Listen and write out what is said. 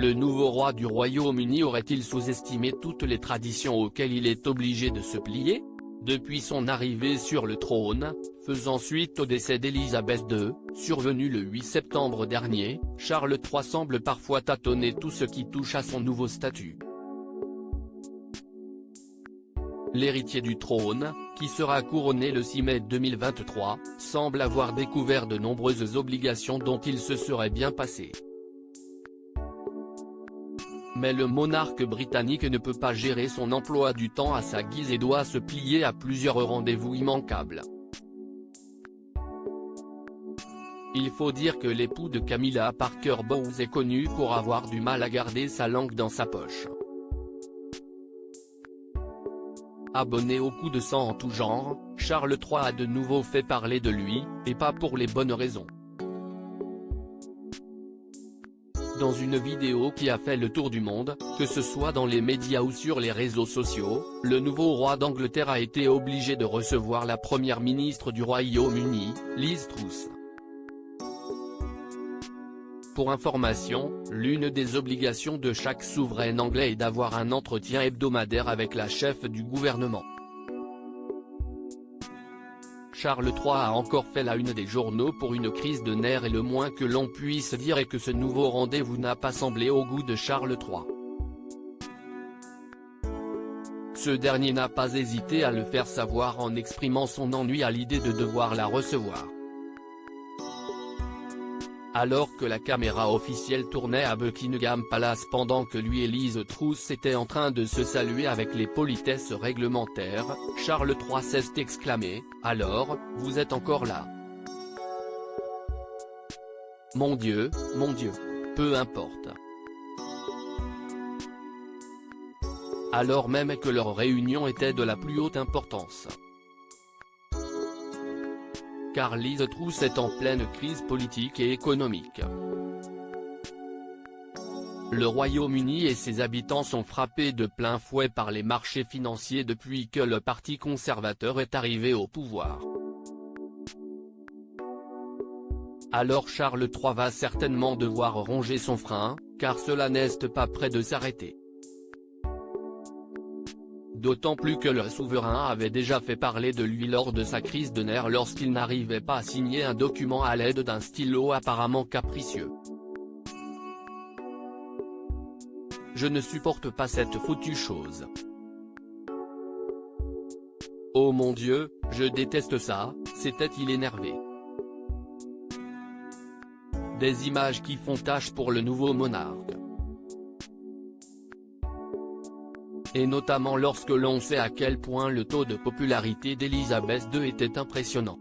Le nouveau roi du Royaume-Uni aurait-il sous-estimé toutes les traditions auxquelles il est obligé de se plier? Depuis son arrivée sur le trône, faisant suite au décès d'Élisabeth II, survenu le 8 septembre dernier, Charles III semble parfois tâtonner tout ce qui touche à son nouveau statut. L'héritier du trône, qui sera couronné le 6 mai 2023, semble avoir découvert de nombreuses obligations dont il se serait bien passé. Mais le monarque britannique ne peut pas gérer son emploi du temps à sa guise et doit se plier à plusieurs rendez-vous immanquables. Il faut dire que l'époux de Camilla Parker Bowles est connu pour avoir du mal à garder sa langue dans sa poche. Abonné au coup de sang en tout genre, Charles III a de nouveau fait parler de lui, et pas pour les bonnes raisons. Dans une vidéo qui a fait le tour du monde, que ce soit dans les médias ou sur les réseaux sociaux, le nouveau roi d'Angleterre a été obligé de recevoir la première ministre du Royaume-Uni, Liz Truss. Pour information, l'une des obligations de chaque souverain anglais est d'avoir un entretien hebdomadaire avec la chef du gouvernement. Charles III a encore fait la une des journaux pour une crise de nerfs et le moins que l'on puisse dire est que ce nouveau rendez-vous n'a pas semblé au goût de Charles III. Ce dernier n'a pas hésité à le faire savoir en exprimant son ennui à l'idée de devoir la recevoir. Alors que la caméra officielle tournait à Buckingham Palace pendant que lui et Liz Truss étaient en train de se saluer avec les politesses réglementaires, Charles III s'est exclamé « Alors, vous êtes encore là ? Mon Dieu, peu importe. » Alors même que leur réunion était de la plus haute importance. Car Liz Truss est en pleine crise politique et économique. Le Royaume-Uni et ses habitants sont frappés de plein fouet par les marchés financiers depuis que le Parti conservateur est arrivé au pouvoir. Alors Charles III va certainement devoir ronger son frein, car cela n'est pas près de s'arrêter. D'autant plus que le souverain avait déjà fait parler de lui lors de sa crise de nerfs lorsqu'il n'arrivait pas à signer un document à l'aide d'un stylo apparemment capricieux. Je ne supporte pas cette foutue chose. Oh mon Dieu, je déteste ça, s'était-il énervé. Des images qui font tache pour le nouveau monarque. Et notamment lorsque l'on sait à quel point le taux de popularité d'Élisabeth II était impressionnant.